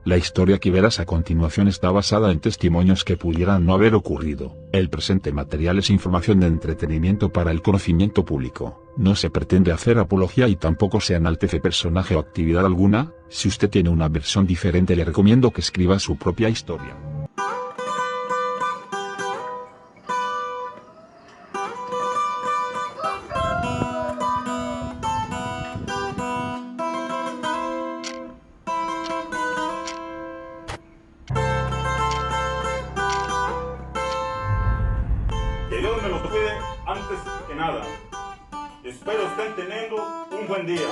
La historia que verás a continuación está basada en testimonios que pudieran no haber ocurrido. El presente material es información de entretenimiento para el conocimiento público. No se pretende hacer apología y tampoco se enaltece personaje o actividad alguna. Si usted tiene una versión diferente, le recomiendo que escriba su propia historia. Que Dios me los cuide antes que nada. Espero estén teniendo un buen día.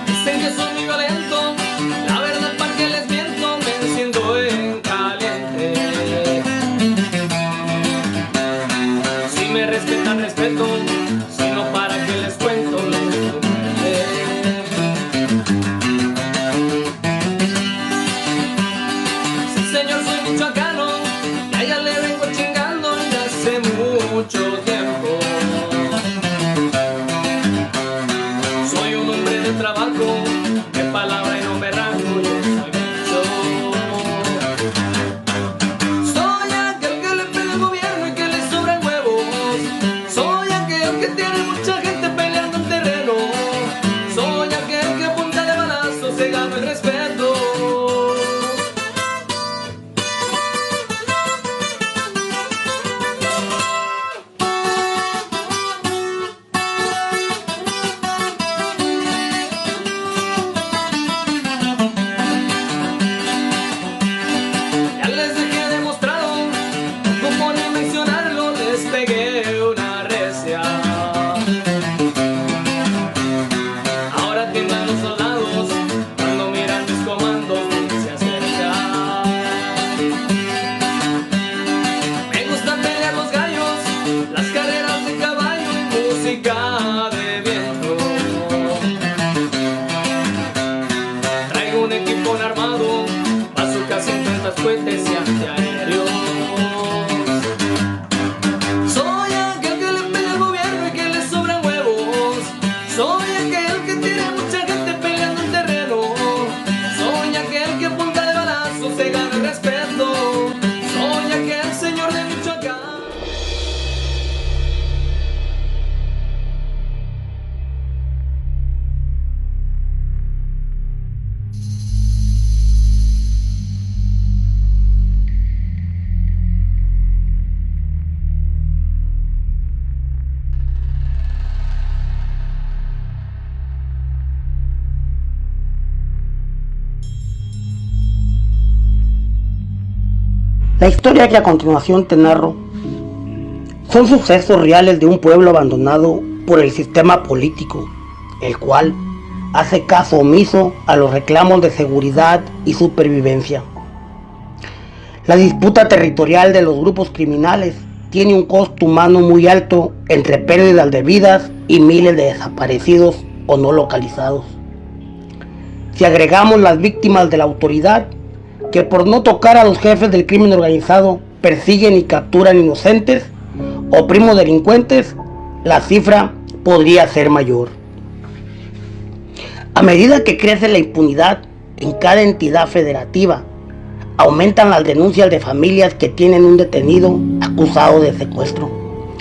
Dicen que soy muy violento, la verdad para que les miento, me enciendo en caliente. Si me respetan, respeto, si no, para que les cuento lo que sí, señor, soy michoacano, y a ella le vengo chingando ya hace mucho tiempo. Soy un hombre de trabajo, de palabra y no me rango, yo soy mucho. Soy aquel que le pega al gobierno y que le sobran huevos. Soy aquel que tiene mucha gente peleando en terreno. Soy aquel que a punta de balazo se gana el respeto. Ya les dejé demostrado, como ni mencionarlo, les pegué una recia. Ahora tiemblan los soldados cuando miran mis comandos y se acercan. Me gusta pelear los gallos, las carreras de caballo y música de viento. Traigo un equipo armado, bazookas, 50 cohetes y antiaéreos. Soy aquel que le pega al gobierno y que le sobran huevos. Soy aquel que tiene mucha gente peleando en terreno. Soy aquel que a punta de balazo se gana el respeto. Soy aquel señor de Michoacán. La historia que a continuación te narro son sucesos reales de un pueblo abandonado por el sistema político, el cual hace caso omiso a los reclamos de seguridad y supervivencia. La disputa territorial de los grupos criminales tiene un costo humano muy alto entre pérdidas de vidas y miles de desaparecidos o no localizados. Si agregamos las víctimas de la autoridad, que por no tocar a los jefes del crimen organizado persiguen y capturan inocentes o primos delincuentes, la cifra podría ser mayor. A medida que crece la impunidad en cada entidad federativa, aumentan las denuncias de familias que tienen un detenido acusado de secuestro,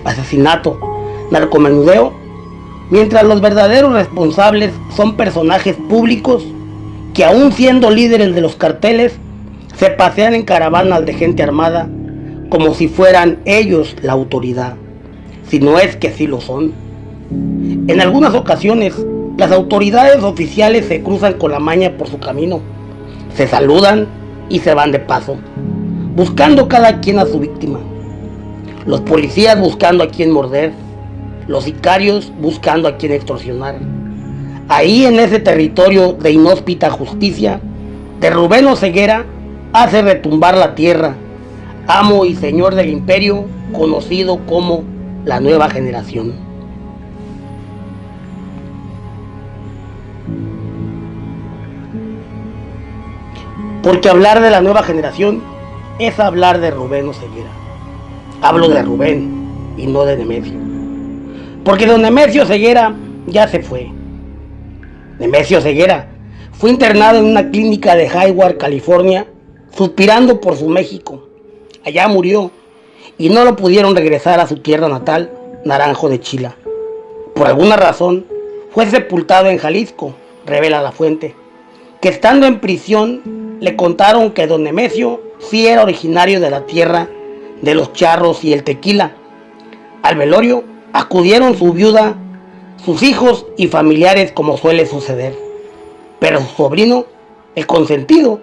asesinato, narcomenudeo, mientras los verdaderos responsables son personajes públicos que, aún siendo líderes de los carteles, se pasean en caravanas de gente armada como si fueran ellos la autoridad, si no es que sí lo son. En algunas ocasiones, las autoridades oficiales se cruzan con la maña por su camino, se saludan y se van de paso, buscando cada quien a su víctima. Los policías buscando a quien morder, los sicarios buscando a quien extorsionar. Ahí, en ese territorio de inhóspita justicia, de Rubén Oseguera hace retumbar la tierra, amo y señor del imperio, conocido como la nueva generación. porque hablar de la nueva generación es hablar de Rubén Oseguera. Hablo de Rubén y no de Nemesio, porque don Nemesio Oseguera ya se fue. Nemesio Oseguera fue internado en una clínica de Hayward, California, suspirando por su México. Allá murió y no lo pudieron regresar a su tierra natal, Naranjo de Chila. Por alguna razón fue sepultado en Jalisco, revela la fuente, que estando en prisión le contaron que don Nemesio sí era originario de la tierra de los charros y el tequila. Al velorio acudieron su viuda, sus hijos y familiares, como suele suceder, pero su sobrino, el consentido,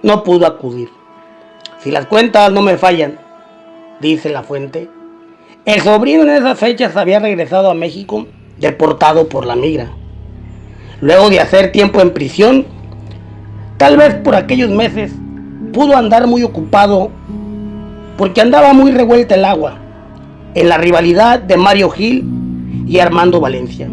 no pudo acudir. Si las cuentas no me fallan, dice la fuente, el sobrino en esas fechas había regresado a México deportado por la migra. Luego de hacer tiempo en prisión, tal vez por aquellos meses, pudo andar muy ocupado porque andaba muy revuelta el agua en la rivalidad de Mario Gil y Armando Valencia.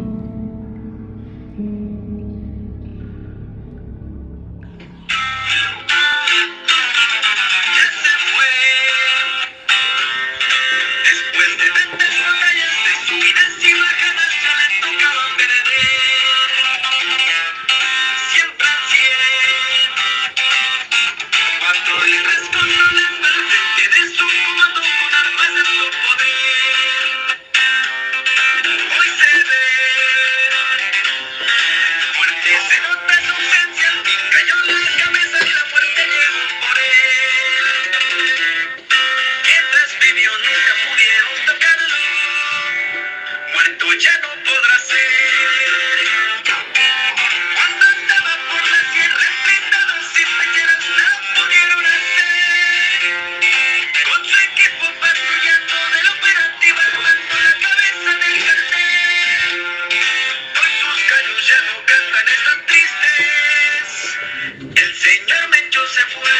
Ya no podrá ser. Cuando andaba por la sierra enfrentado sin pequeñas la pudieron hacer. Con su equipo patrullando del operativo armando la cabeza del cartel. Hoy sus gallos ya no cantan, están tristes. El señor Mencho se fue.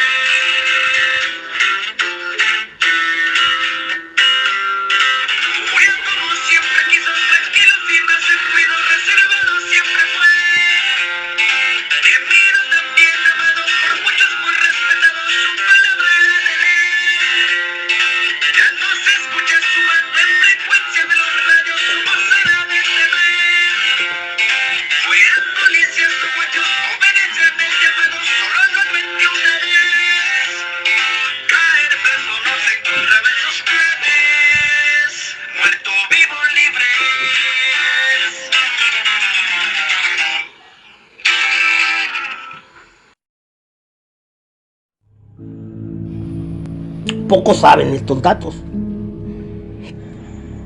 Pocos saben estos datos.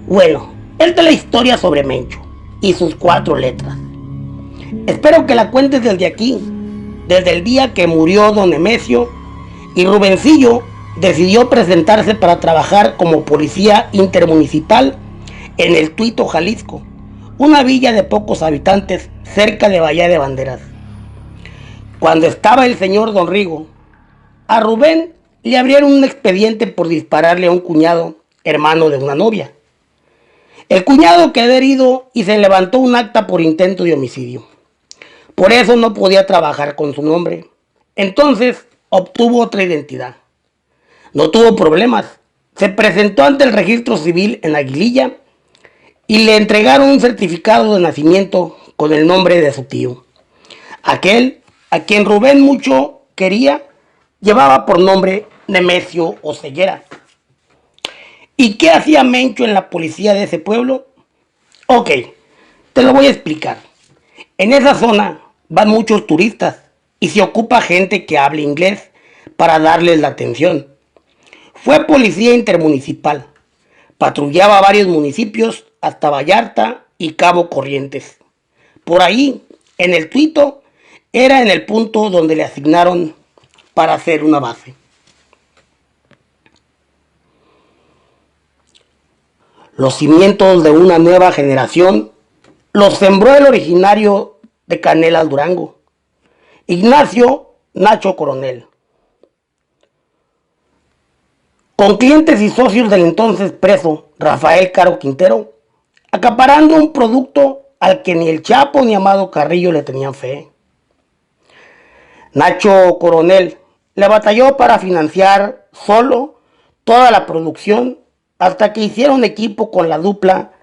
Bueno, esta es la historia sobre Mencho y sus 4 letras. Espero que la cuentes desde aquí, desde el día que murió don Nemesio y Rubencillo decidió presentarse para trabajar como policía intermunicipal en El Tuito, Jalisco, una villa de pocos habitantes cerca de Bahía de Banderas. Cuando estaba el señor don Rigo, a Rubén le abrieron un expediente por dispararle a un cuñado, hermano de una novia. El cuñado quedó herido y se levantó un acta por intento de homicidio. Por eso no podía trabajar con su nombre. Entonces obtuvo otra identidad. No tuvo problemas. Se presentó ante el registro civil en Aguililla y le entregaron un certificado de nacimiento con el nombre de su tío. Aquel a quien Rubén mucho quería llevaba por nombre Nemesio Oseguera. ¿Y qué hacía Mencho en la policía de ese pueblo? Ok, te lo voy a explicar. En esa zona van muchos turistas y se ocupa gente que hable inglés para darles la atención. Fue policía intermunicipal. Patrullaba varios municipios hasta Vallarta y Cabo Corrientes. Por ahí, en El Tuito, era en el punto donde le asignaron para hacer una base. Los cimientos de una nueva generación los sembró el originario de Canelas, Durango, Ignacio Nacho Coronel. Con clientes y socios del entonces preso Rafael Caro Quintero, acaparando un producto al que ni el Chapo ni Amado Carrillo le tenían fe. Nacho Coronel le batalló para financiar solo toda la producción hasta que hicieron equipo con la dupla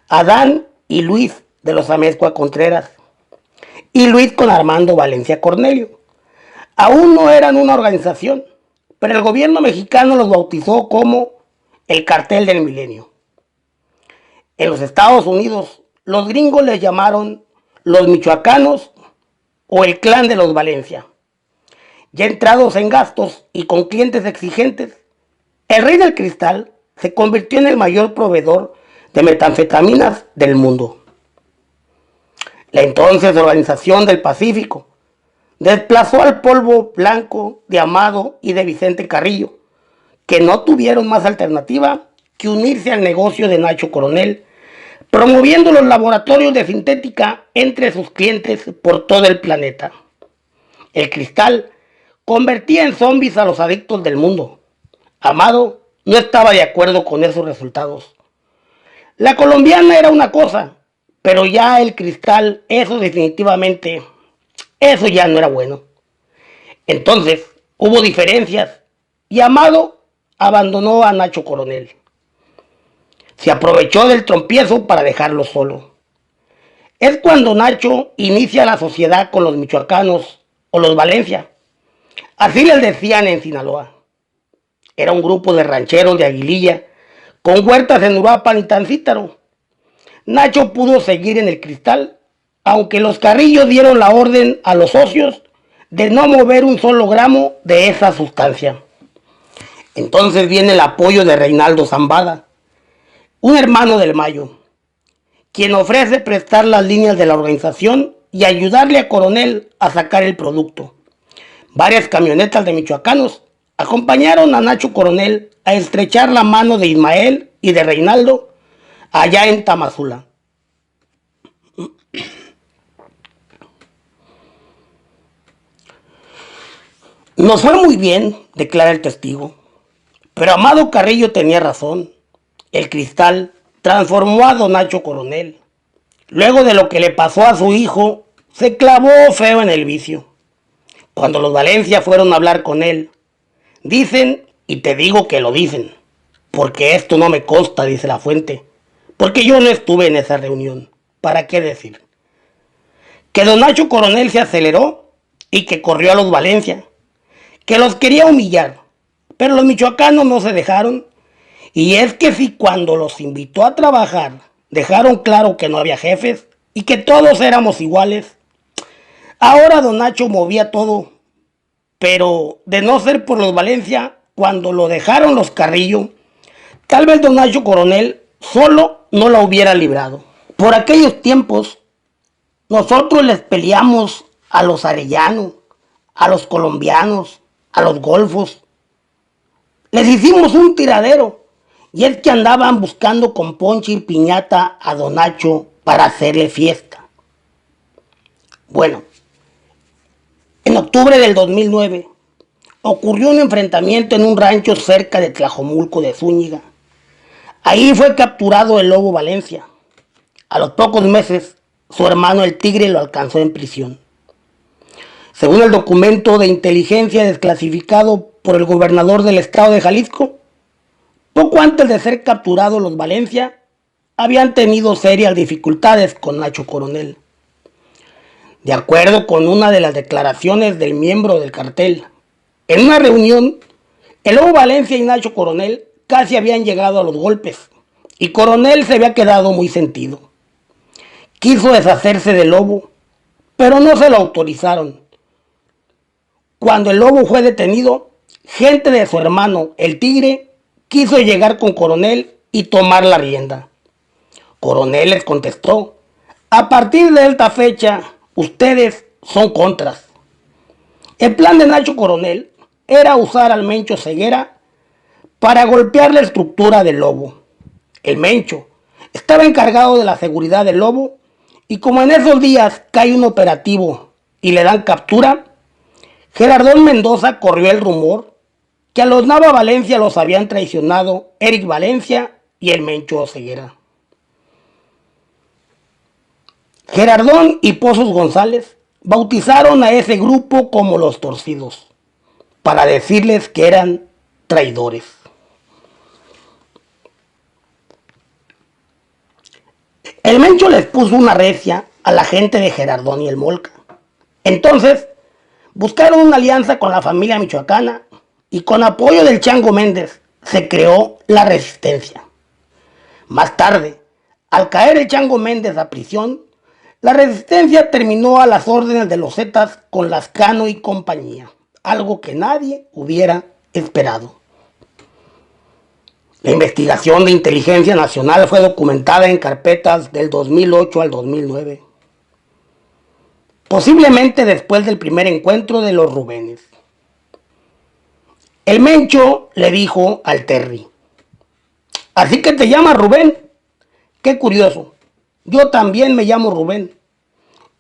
Adán y Luis de los Amezcua Contreras y Luis con Armando Valencia Cornelio. Aún no eran una organización, pero el gobierno mexicano los bautizó como el Cartel del Milenio. En los Estados Unidos, los gringos les llamaron los Michoacanos o el Clan de los Valencia. Ya entrados en gastos y con clientes exigentes, el Rey del Cristal se convirtió en el mayor proveedor de metanfetaminas del mundo. La entonces Organización del Pacífico desplazó al Polvo Blanco de Amado y de Vicente Carrillo, que no tuvieron más alternativa que unirse al negocio de Nacho Coronel, promoviendo los laboratorios de sintética entre sus clientes por todo el planeta. El Cristal convertía en zombies a los adictos del mundo. Amado no estaba de acuerdo con esos resultados. La colombiana era una cosa, pero ya el Cristal, eso definitivamente, eso ya no era bueno. Entonces hubo diferencias y Amado abandonó a Nacho Coronel. Se aprovechó del trompiezo para dejarlo solo. Es cuando Nacho inicia la sociedad con los michoacanos o los Valencia. Así les decían en Sinaloa. Era un grupo de rancheros de Aguililla, con huertas en Uruapan y Tancítaro. Nacho pudo seguir en el Cristal, aunque los Carrillos dieron la orden a los socios de no mover un solo gramo de esa sustancia. Entonces viene el apoyo de Reinaldo Zambada, un hermano del Mayo, quien ofrece prestar las líneas de la organización y ayudarle a Coronel a sacar el producto. Varias camionetas de michoacanos acompañaron a Nacho Coronel a estrechar la mano de Ismael y de Reinaldo allá en Tamazula. Nos fue muy bien, declara el testigo, pero Amado Carrillo tenía razón. El Cristal transformó a don Nacho Coronel. Luego de lo que le pasó a su hijo, se clavó feo en el vicio. Cuando los Valencia fueron a hablar con él, dicen, y te digo que lo dicen, porque esto no me consta, dice la fuente, porque yo no estuve en esa reunión. ¿Para qué decir? Que don Nacho Coronel se aceleró y que corrió a los Valencia, que los quería humillar, pero los michoacanos no se dejaron. Y es que si cuando los invitó a trabajar dejaron claro que no había jefes y que todos éramos iguales, ahora don Nacho movía todo, pero de no ser por los Valencia, cuando lo dejaron los Carrillo, tal vez don Nacho Coronel solo no la hubiera librado. Por aquellos tiempos, nosotros les peleamos a los Arellano, a los colombianos, a los golfos. Les hicimos un tiradero. Y es que andaban buscando con ponche y piñata a don Nacho para hacerle fiesta. Bueno, en octubre del 2009 ocurrió un enfrentamiento en un rancho cerca de Tlajomulco de Zúñiga. Ahí fue capturado el Lobo Valencia. A los pocos meses, su hermano el Tigre lo alcanzó en prisión. Según el documento de inteligencia desclasificado por el gobernador del estado de Jalisco, poco antes de ser capturados los Valencia, habían tenido serias dificultades con Nacho Coronel. De acuerdo con una de las declaraciones del miembro del cartel, en una reunión, el Lobo Valencia y Nacho Coronel casi habían llegado a los golpes, y Coronel se había quedado muy sentido. Quiso deshacerse del Lobo, pero no se lo autorizaron. Cuando el Lobo fue detenido, gente de su hermano, el Tigre, quiso llegar con Coronel y tomar la rienda. Coronel les contestó: a partir de esta fecha, ustedes son contras. El plan de Nacho Coronel era usar al Mencho Ceguera para golpear la estructura del Lobo. El Mencho estaba encargado de la seguridad del Lobo y como en esos días cae un operativo y le dan captura, Gerardón Mendoza corrió el rumor que a los Nava Valencia los habían traicionado Eric Valencia y el Mencho Ceguera. Gerardón y Pozos González bautizaron a ese grupo como los Torcidos. para decirles que eran traidores. El Mencho les puso una recia a la gente de Gerardón y el Molca. Entonces, buscaron una alianza con la familia michoacana y con apoyo del Chango Méndez se creó la resistencia. Más tarde, al caer el Chango Méndez a prisión, la resistencia terminó a las órdenes de los Zetas con Lascano y compañía, algo que nadie hubiera esperado. La investigación de Inteligencia Nacional fue documentada en carpetas del 2008 al 2009, posiblemente después del primer encuentro de los Rubénes. El Mencho le dijo al Terry: ¿así que te llamas Rubén? Qué curioso, yo también me llamo Rubén.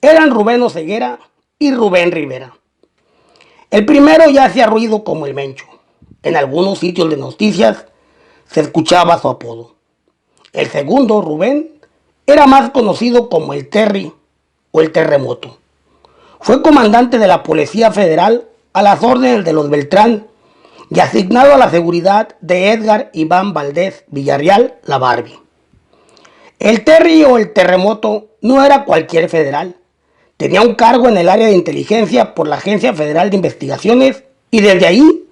Eran Rubén Oseguera y Rubén Rivera. El primero ya hacía ruido como el Mencho. En algunos sitios de noticias se escuchaba su apodo. El segundo, Rubén, era más conocido como el Terry o el Terremoto. Fue comandante de la Policía Federal a las órdenes de los Beltrán y asignado a la seguridad de Edgar Iván Valdés Villarreal, la Barbie. El Terry o el Terremoto no era cualquier federal. Tenía un cargo en el área de inteligencia por la Agencia Federal de Investigaciones y desde ahí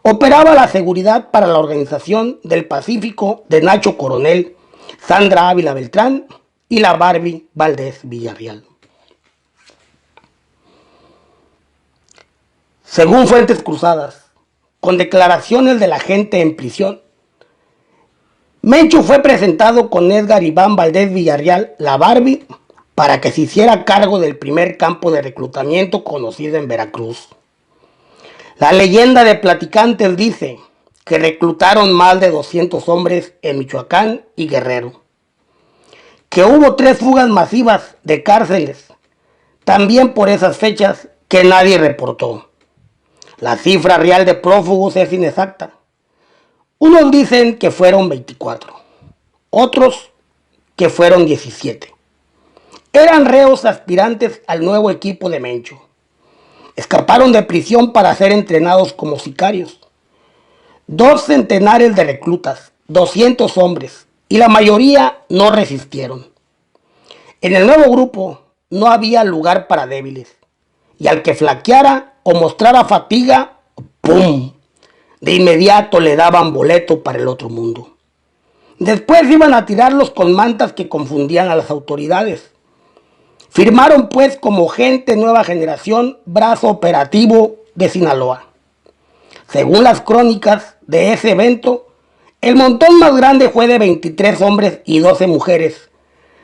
operaba la seguridad para la Organización del Pacífico de Nacho Coronel, Sandra Ávila Beltrán y la Barbie Valdés Villarreal. Según fuentes cruzadas, con declaraciones de la gente en prisión, Mencho fue presentado con Edgar Iván Valdés Villarreal, la Barbie, para que se hiciera cargo del primer campo de reclutamiento conocido en Veracruz. La leyenda de Platicantes dice que reclutaron más de 200 hombres en Michoacán y Guerrero, que hubo 3 fugas masivas de cárceles, también por esas fechas que nadie reportó. La cifra real de prófugos es inexacta. Unos dicen que fueron 24, otros que fueron 17. Eran reos aspirantes al nuevo equipo de Mencho. Escaparon de prisión para ser entrenados como sicarios. 2 centenares de reclutas, 200 hombres, y la mayoría no resistieron. En el nuevo grupo no había lugar para débiles, y al que flaqueara o mostrara fatiga, ¡pum!, de inmediato le daban boleto para el otro mundo. Después iban a tirarlos con mantas que confundían a las autoridades. Firmaron pues como gente nueva generación, brazo operativo de Sinaloa. Según las crónicas de ese evento, el montón más grande fue de 23 hombres y 12 mujeres,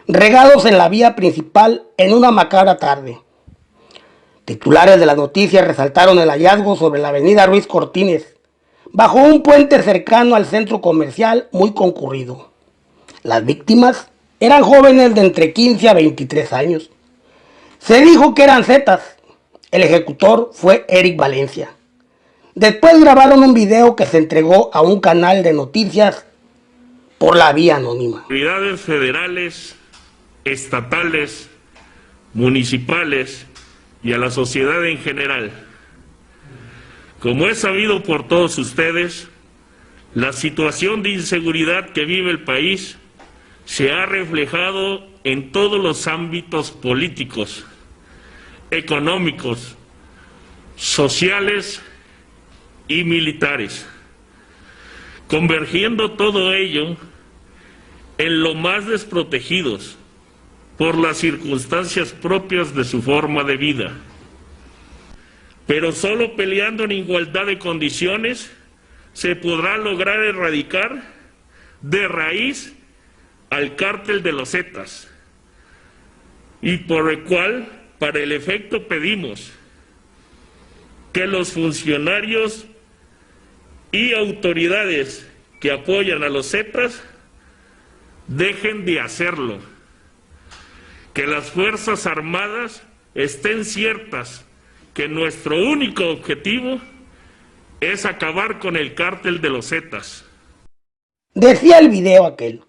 regados en la vía principal en una macabra tarde. Titulares de las noticias resaltaron el hallazgo sobre la avenida Ruiz Cortines, bajo un puente cercano al centro comercial muy concurrido. Las víctimas eran jóvenes de entre 15 a 23 años. Se dijo que eran Zetas. El ejecutor fue Eric Valencia. Después grabaron un video que se entregó a un canal de noticias por la vía anónima. Autoridades federales, estatales, municipales y a la sociedad en general. Como es sabido por todos ustedes, la situación de inseguridad que vive el país se ha reflejado en todos los ámbitos políticos, económicos, sociales y militares, convergiendo todo ello en lo más desprotegidos por las circunstancias propias de su forma de vida. Pero solo peleando en igualdad de condiciones se podrá lograr erradicar de raíz al cártel de los Zetas, y por el cual, para el efecto, pedimos que los funcionarios y autoridades que apoyan a los Zetas dejen de hacerlo, que las Fuerzas Armadas estén ciertas que nuestro único objetivo es acabar con el cártel de los Zetas. Decía el video aquel,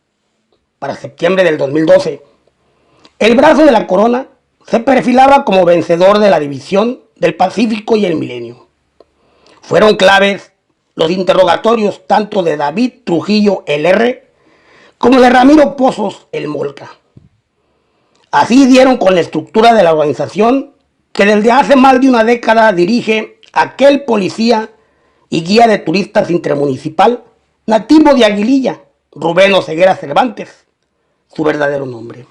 para septiembre del 2012, el brazo de la corona se perfilaba como vencedor de la división del Pacífico y el Milenio. Fueron claves los interrogatorios tanto de David Trujillo el R como de Ramiro Pozos el Molca. Así dieron con la estructura de la organización que desde hace más de una década dirige aquel policía y guía de turistas intermunicipal nativo de Aguililla, Rubén Oseguera Cervantes, su verdadero nombre.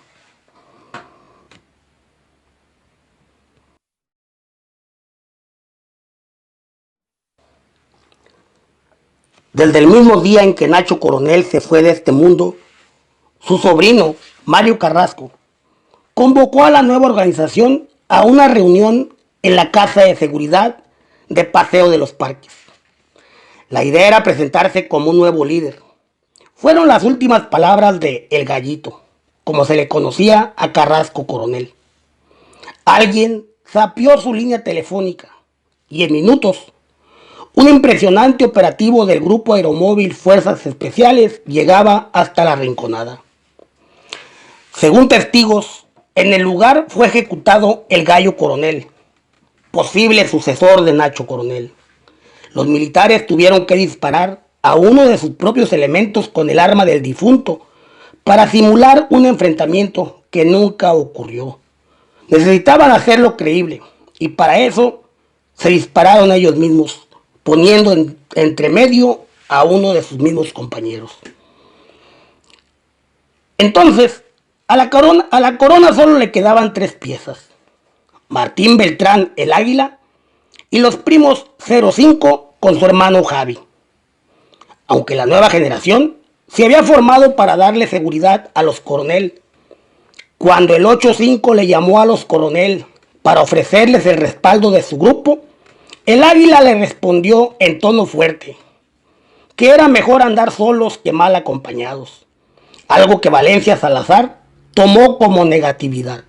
Desde el mismo día en que Nacho Coronel se fue de este mundo, su sobrino, Mario Carrasco, convocó a la nueva organización a una reunión en la Casa de Seguridad de Paseo de los Parques. La idea era presentarse como un nuevo líder. Fueron las últimas palabras de El Gallito, como se le conocía a Carrasco Coronel. Alguien sapió su línea telefónica y en minutos un impresionante operativo del Grupo Aeromóvil Fuerzas Especiales llegaba hasta la Rinconada. Según testigos, en el lugar fue ejecutado el Gallo Coronel, posible sucesor de Nacho Coronel. Los militares tuvieron que disparar a uno de sus propios elementos con el arma del difunto para simular un enfrentamiento que nunca ocurrió. Necesitaban hacerlo creíble y para eso se dispararon ellos mismos, poniendo entre medio a uno de sus mismos compañeros. Entonces, a la corona solo le quedaban 3 piezas: Martín Beltrán el Águila y los primos 05 con su hermano Javi. Aunque la nueva generación se había formado para darle seguridad a los Coronel, cuando el 85 le llamó a los Coronel para ofrecerles el respaldo de su grupo, el Águila le respondió en tono fuerte que era mejor andar solos que mal acompañados, algo que Valencia Salazar tomó como negatividad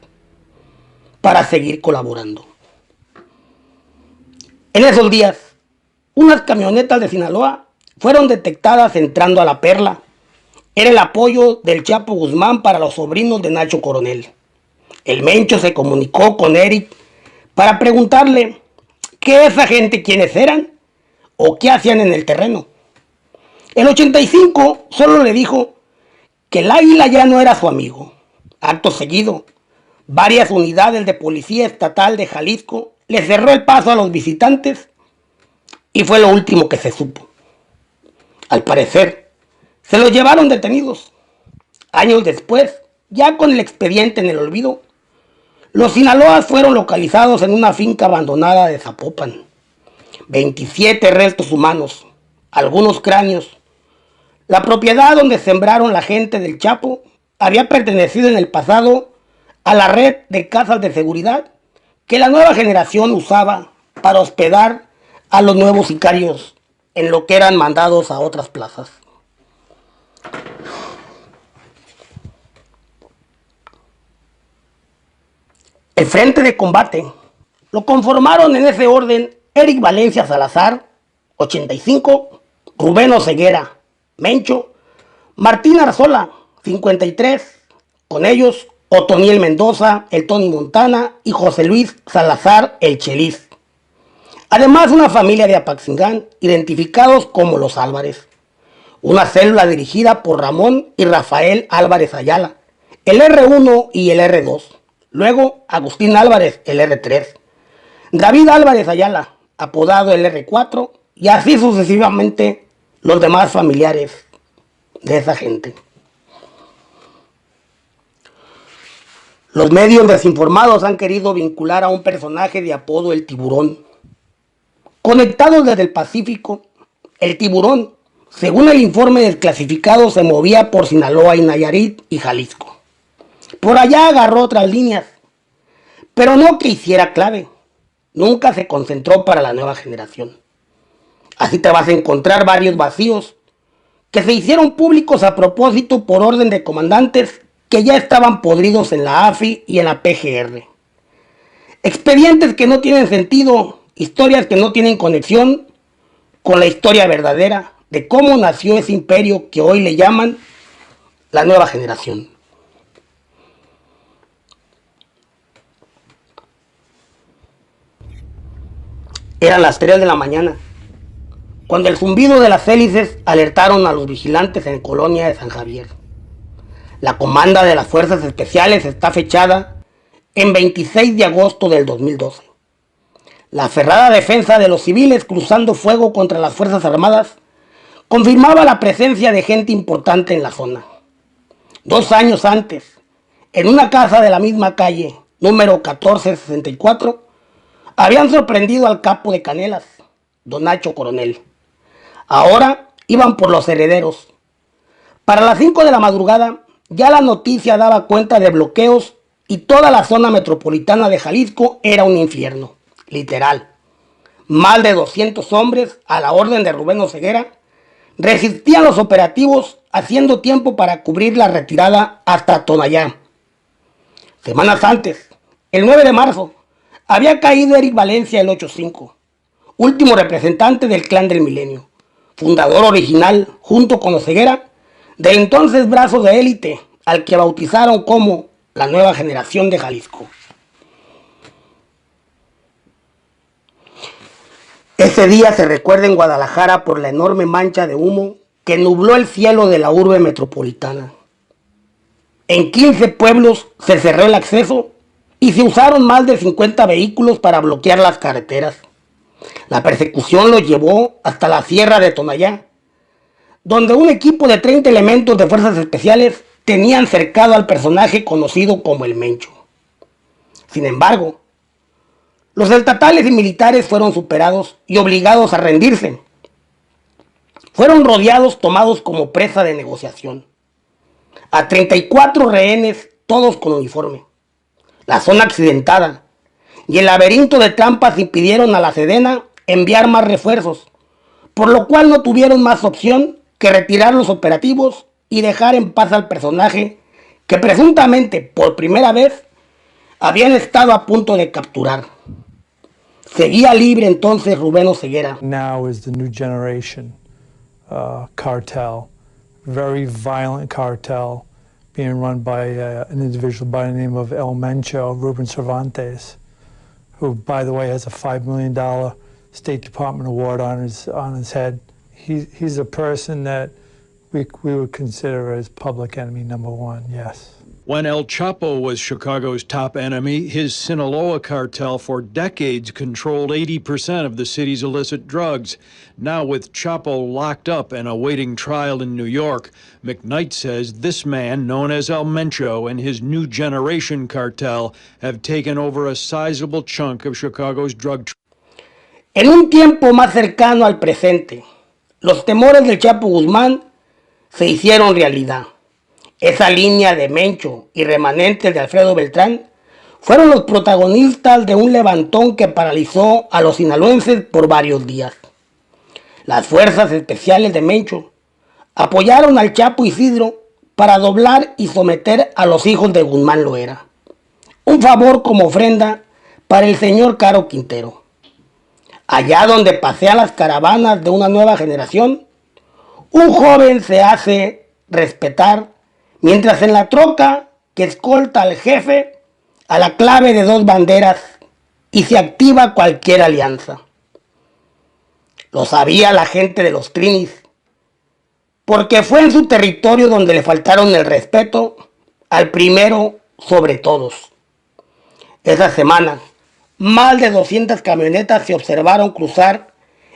para seguir colaborando. En esos días, unas camionetas de Sinaloa fueron detectadas entrando a La Perla. Era el apoyo del Chapo Guzmán para los sobrinos de Nacho Coronel. El Mencho se comunicó con Eric para preguntarle ¿qué esa gente quiénes eran? ¿O qué hacían en el terreno? El 85 solo le dijo que el Águila ya no era su amigo. Acto seguido, varias unidades de Policía Estatal de Jalisco le cerró el paso a los visitantes y fue lo último que se supo. Al parecer, se los llevaron detenidos. Años después, ya con el expediente en el olvido, los Sinaloas fueron localizados en una finca abandonada de Zapopan. 27 restos humanos, algunos cráneos. La propiedad donde sembraron la gente del Chapo había pertenecido en el pasado a la red de casas de seguridad que la nueva generación usaba para hospedar a los nuevos sicarios en lo que eran mandados a otras plazas. El frente de combate lo conformaron en ese orden Eric Valencia Salazar, 85, Rubén Oseguera, Mencho, Martín Arzola, 53, con ellos Otoniel Mendoza, el Tony Montana y José Luis Salazar, el Chelis. Además, una familia de Apaxingán, identificados como los Álvarez. Una célula dirigida por Ramón y Rafael Álvarez Ayala, el R1 y el R2. Luego, Agustín Álvarez, el R3. David Álvarez Ayala, apodado el R4, y así sucesivamente los demás familiares de esa gente. Los medios desinformados han querido vincular a un personaje de apodo El Tiburón. Conectados desde el Pacífico, el Tiburón, según el informe desclasificado, se movía por Sinaloa y Nayarit y Jalisco. Por allá agarró otras líneas, pero no que hiciera clave. Nunca se concentró para la nueva generación. Así te vas a encontrar varios vacíos que se hicieron públicos a propósito por orden de comandantes que ya estaban podridos en la AFI y en la PGR. Expedientes que no tienen sentido, historias que no tienen conexión con la historia verdadera de cómo nació ese imperio que hoy le llaman la nueva generación. Eran las 3 de la mañana cuando el zumbido de las hélices alertaron a los vigilantes en Colonia de San Javier. La comanda de las Fuerzas Especiales está fechada en 26 de agosto del 2012. La aferrada defensa de los civiles cruzando fuego contra las Fuerzas Armadas confirmaba la presencia de gente importante en la zona. 2 años antes, en una casa de la misma calle, número 1464, habían sorprendido al capo de Canelas, don Nacho Coronel. Ahora iban por los herederos. Para las 5 de la madrugada, ya la noticia daba cuenta de bloqueos y toda la zona metropolitana de Jalisco era un infierno, literal. Más de 200 hombres, a la orden de Rubén Oseguera, resistían los operativos haciendo tiempo para cubrir la retirada hasta Tonayán. Semanas antes, el 9 de marzo, había caído Eric Valencia el 8-5, último representante del Clan del Milenio, fundador original, junto con Oseguera, del entonces brazo de élite, al que bautizaron como la nueva generación de Jalisco. Ese día se recuerda en Guadalajara por la enorme mancha de humo que nubló el cielo de la urbe metropolitana. En 15 pueblos se cerró el acceso y se usaron más de 50 vehículos para bloquear las carreteras. La persecución los llevó hasta la sierra de Tonayán, donde un equipo de 30 elementos de fuerzas especiales tenían cercado al personaje conocido como el Mencho. Sin embargo, los estatales y militares fueron superados y obligados a rendirse. Fueron rodeados, tomados como presa de negociación. A 34 rehenes, todos con uniforme. La zona accidentada y el laberinto de trampas impidieron a la Sedena enviar más refuerzos, por lo cual no tuvieron más opción que retirar los operativos y dejar en paz al personaje que presuntamente por primera vez habían estado a punto de capturar. Seguía libre entonces Rubén Oseguera. Now is the new generation cartel, very violent cartel, being run by an individual by the name of El Mencho, Ruben Cervantes, who, by the way, has a $5 million State Department award on his head. He's a person that we would consider as public enemy number one, yes. When El Chapo was Chicago's top enemy, his Sinaloa cartel for decades controlled 80% of the city's illicit drugs. Now with Chapo locked up and awaiting trial in New York, McKnight says this man, known as El Mencho, and his new generation cartel have taken over a sizable chunk of Chicago's drug trade. En un tiempo más cercano al presente, los temores del Chapo Guzmán se hicieron realidad. Esa línea de Mencho y remanentes de Alfredo Beltrán fueron los protagonistas de un levantón que paralizó a los sinaloenses por varios días. Las fuerzas especiales de Mencho apoyaron al Chapo Isidro para doblar y someter a los hijos de Guzmán Loera. Un favor como ofrenda para el señor Caro Quintero. Allá donde pasean las caravanas de una nueva generación, un joven se hace respetar, mientras en la troca que escolta al jefe a la clave de 2 banderas y se activa cualquier alianza. Lo sabía la gente de los Trinis, porque fue en su territorio donde le faltaron el respeto al primero sobre todos. Esa semana, más de 200 camionetas se observaron cruzar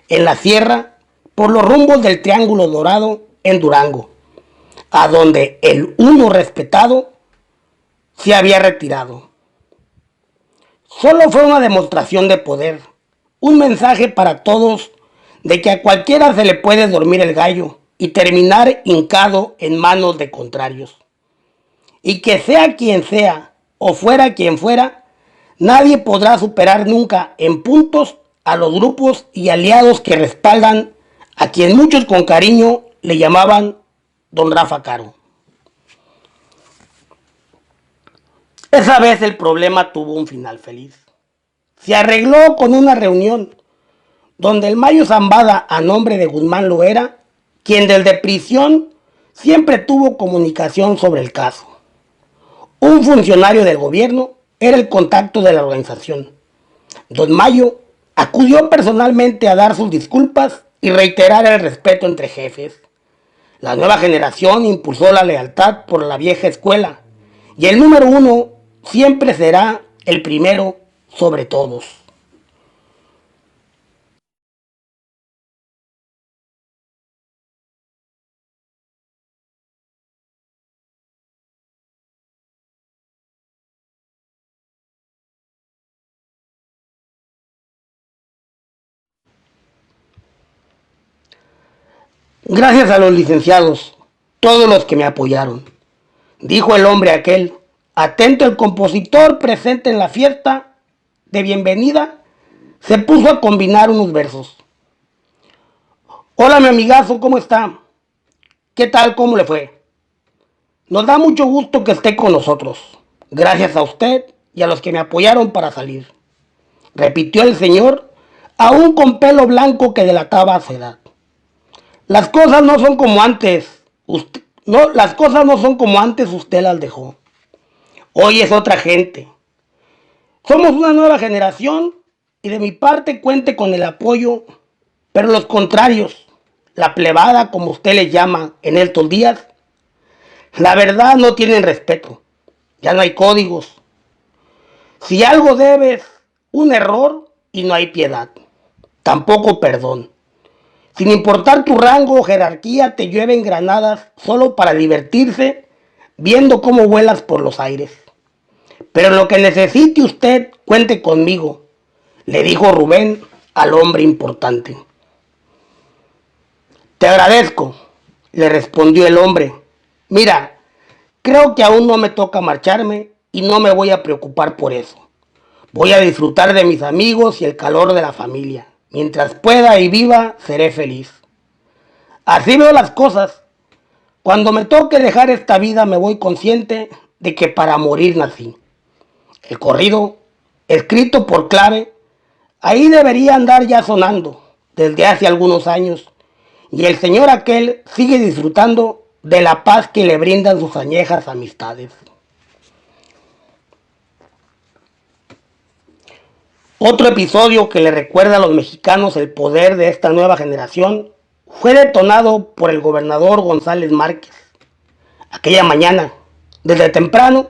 en la sierra por los rumbos del Triángulo Dorado en Durango, a donde el uno respetado se había retirado. Solo fue una demostración de poder, un mensaje para todos de que a cualquiera se le puede dormir el gallo y terminar hincado en manos de contrarios. Y que sea quien sea o fuera quien fuera, nadie podrá superar nunca en puntos a los grupos y aliados que respaldan a quien muchos con cariño le llamaban Don Rafa Caro. Esa vez el problema tuvo un final feliz. Se arregló con una reunión donde el Mayo Zambada, a nombre de Guzmán Loera, quien desde prisión siempre tuvo comunicación sobre el caso. Un funcionario del gobierno era el contacto de la organización. Don Mayo acudió personalmente a dar sus disculpas y reiterar el respeto entre jefes. La nueva generación impulsó la lealtad por la vieja escuela y el número uno siempre será el primero sobre todos. Gracias a los licenciados, todos los que me apoyaron, dijo el hombre aquel. Atento el compositor presente en la fiesta de bienvenida, se puso a combinar unos versos. Hola mi amigazo, ¿cómo está? ¿Qué tal? ¿Cómo le fue? Nos da mucho gusto que esté con nosotros. Gracias a usted y a los que me apoyaron para salir, repitió el señor, aún con pelo blanco que delataba su edad. Las cosas no son como antes. Las cosas no son como antes usted las dejó. Hoy es otra gente. Somos una nueva generación y de mi parte cuente con el apoyo, pero los contrarios, la plebada como usted les llama en estos días, la verdad no tienen respeto. Ya no hay códigos. Si algo debes, un error y no hay piedad. Tampoco perdón. Sin importar tu rango o jerarquía, te llueven granadas solo para divertirse, viendo cómo vuelas por los aires. Pero en lo que necesite usted, cuente conmigo, le dijo Rubén al hombre importante. Te agradezco, le respondió el hombre. Mira, creo que aún no me toca marcharme y no me voy a preocupar por eso. Voy a disfrutar de mis amigos y el calor de la familia. Mientras pueda y viva, seré feliz. Así veo las cosas. Cuando me toque dejar esta vida, me voy consciente de que para morir nací. El corrido, escrito por Clave, ahí debería andar ya sonando desde hace algunos años. Y el señor aquel sigue disfrutando de la paz que le brindan sus añejas amistades. Otro episodio que le recuerda a los mexicanos el poder de esta nueva generación fue detonado por el gobernador González Márquez. Aquella mañana, desde temprano,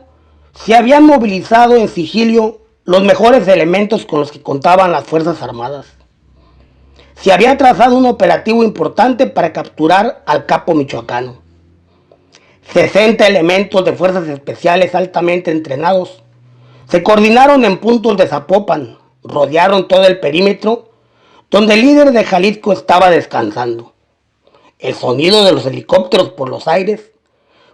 se habían movilizado en sigilio los mejores elementos con los que contaban las Fuerzas Armadas. Se había trazado un operativo importante para capturar al capo michoacano. 60 elementos de fuerzas especiales altamente entrenados se coordinaron en puntos de Zapopan, rodearon todo el perímetro donde el líder de Jalisco estaba descansando. El sonido de los helicópteros por los aires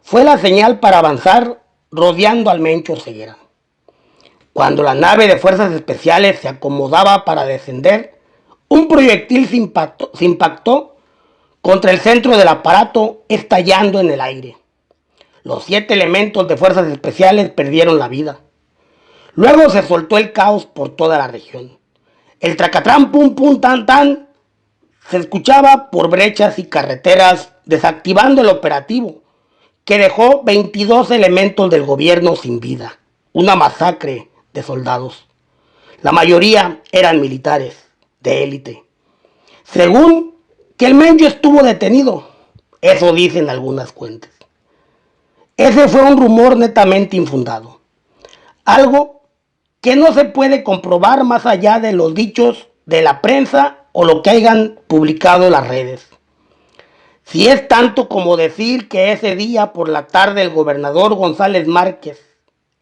fue la señal para avanzar rodeando al Mencho Ceguera. Cuando la nave de fuerzas especiales se acomodaba para descender, un proyectil se impactó contra el centro del aparato, estallando en el aire. Los 7 elementos de fuerzas especiales perdieron la vida. Luego se soltó el caos por toda la región. El tracatrán pum pum tan tan se escuchaba por brechas y carreteras, desactivando el operativo, que dejó 22 elementos del gobierno sin vida. Una masacre de soldados. La mayoría eran militares de élite. Según que el Mencho estuvo detenido, eso dicen algunas fuentes. Ese fue un rumor netamente infundado. Algo que no se puede comprobar más allá de los dichos de la prensa o lo que hayan publicado las redes. Si es tanto como decir que ese día por la tarde el gobernador González Márquez,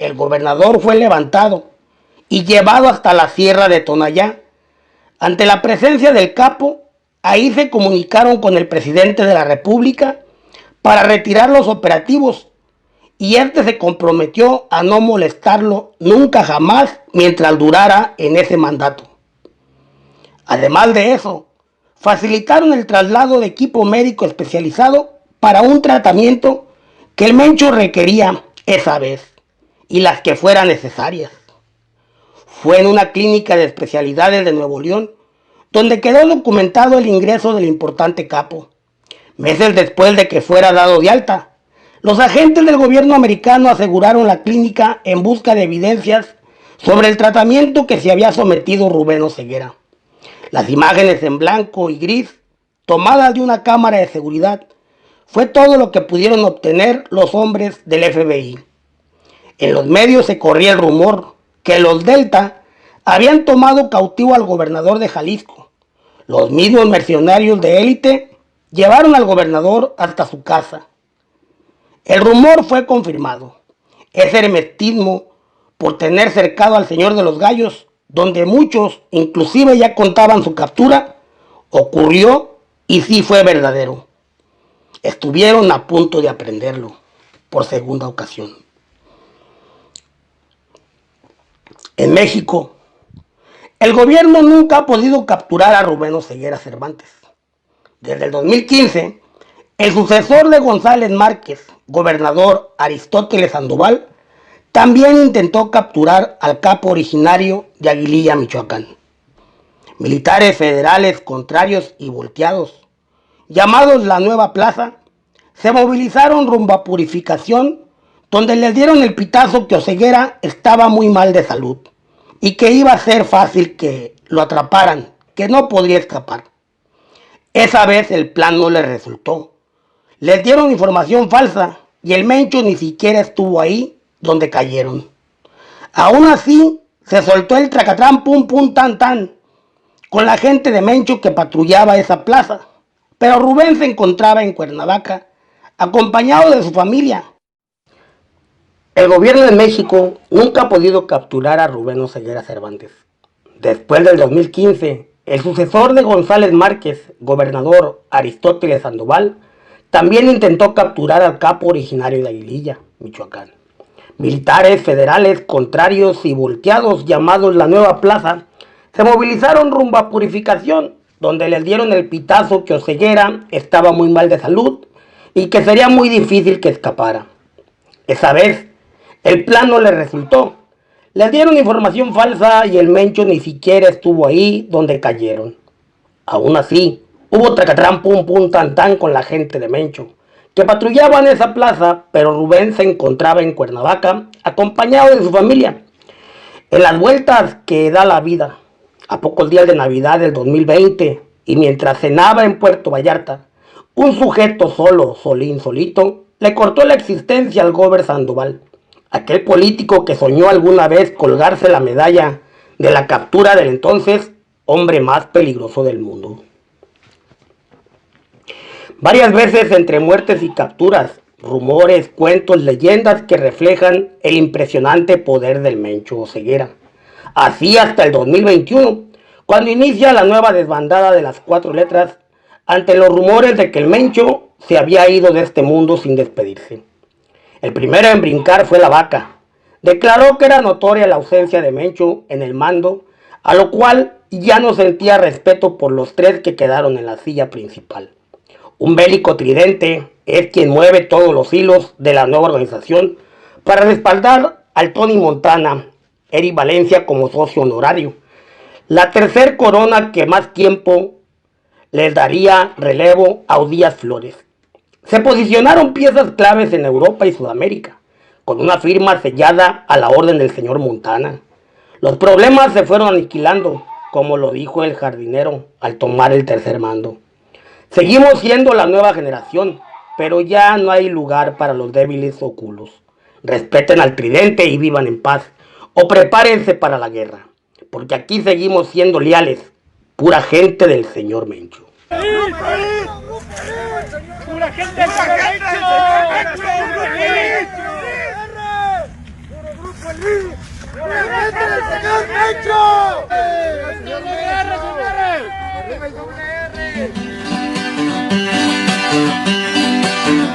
el gobernador fue levantado y llevado hasta la sierra de Tonayá. Ante la presencia del capo, ahí se comunicaron con el presidente de la República para retirar los operativos, y este se comprometió a no molestarlo nunca jamás mientras durara en ese mandato. Además de eso, facilitaron el traslado de equipo médico especializado para un tratamiento que el Mencho requería esa vez y las que fueran necesarias. Fue en una clínica de especialidades de Nuevo León donde quedó documentado el ingreso del importante capo. Meses después de que fuera dado de alta, los agentes del gobierno americano aseguraron la clínica en busca de evidencias sobre el tratamiento que se había sometido Rubén Oceguera. Las imágenes en blanco y gris tomadas de una cámara de seguridad, fue todo lo que pudieron obtener los hombres del FBI. En los medios se corría el rumor que los Delta habían tomado cautivo al gobernador de Jalisco. Los mismos mercenarios de élite llevaron al gobernador hasta su casa. El rumor fue confirmado. Ese hermetismo por tener cercado al Señor de los Gallos, donde muchos inclusive ya contaban su captura, ocurrió y sí fue verdadero. Estuvieron a punto de aprenderlo por segunda ocasión. En México, el gobierno nunca ha podido capturar a Rubén Oseguera Cervantes. Desde el 2015, el sucesor de González Márquez, gobernador Aristóteles Sandoval, también intentó capturar al capo originario de Aguililla, Michoacán. Militares federales contrarios y volteados, llamados La Nueva Plaza, se movilizaron rumbo a Purificación, donde les dieron el pitazo que Oseguera estaba muy mal de salud y que iba a ser fácil que lo atraparan, que no podría escapar. Esa vez el plan no les resultó. Les dieron información falsa y el Mencho ni siquiera estuvo ahí donde cayeron. Aún así, se soltó el tracatrán pum pum tan tan con la gente de Mencho que patrullaba esa plaza. Pero Rubén se encontraba en Cuernavaca, acompañado de su familia. El gobierno de México nunca ha podido capturar a Rubén Oseguera Cervantes. Después del 2015, el sucesor de González Márquez, gobernador Aristóteles Sandoval, también intentó capturar al capo originario de Aguililla, Michoacán. Militares federales contrarios y volteados, llamados La Nueva Plaza, se movilizaron rumbo a Purificación, donde les dieron el pitazo que Oseguera estaba muy mal de salud y que sería muy difícil que escapara. Esa vez, el plan no les resultó. Les dieron información falsa y el Mencho ni siquiera estuvo ahí donde cayeron. Aún así, hubo tracatrán pum pum tan tan con la gente de Mencho, que patrullaban esa plaza, pero Rubén se encontraba en Cuernavaca, acompañado de su familia. En las vueltas que da la vida, a pocos días de Navidad del 2020, y mientras cenaba en Puerto Vallarta, un sujeto solito, le cortó la existencia al Gober Sandoval, aquel político que soñó alguna vez colgarse la medalla de la captura del entonces hombre más peligroso del mundo. Varias veces entre muertes y capturas, rumores, cuentos, leyendas que reflejan el impresionante poder del Mencho Oseguera. Así hasta el 2021, cuando inicia la nueva desbandada de las 4 letras, ante los rumores de que el Mencho se había ido de este mundo sin despedirse. El primero en brincar fue la Vaca. Declaró que era notoria la ausencia de Mencho en el mando, a lo cual ya no sentía respeto por los 3 que quedaron en la silla principal. Un bélico tridente es quien mueve todos los hilos de la nueva organización para respaldar al Tony Montana, Eric Valencia como socio honorario. La tercer corona que más tiempo les daría relevo a Udías Flores. Se posicionaron piezas claves en Europa y Sudamérica, con una firma sellada a la orden del señor Montana. Los problemas se fueron aniquilando, como lo dijo el jardinero al tomar el tercer mando. Seguimos siendo la nueva generación, pero ya no hay lugar para los débiles o culos. Respeten al tridente y vivan en paz, o prepárense para la guerra, porque aquí seguimos siendo leales, pura gente del señor Mencho. ¡Pura gente del señor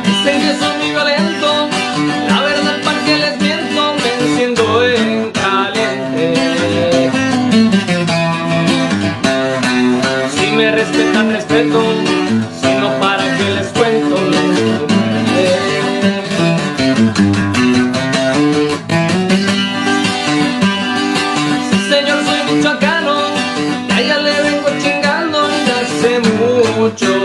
Dicen que soy muy violento, la verdad para que les miento, me enciendo en caliente. Si me respetan, respeto, si no, para que les cuento. Sí, señor, soy michoacano, y allá le vengo chingando y hace mucho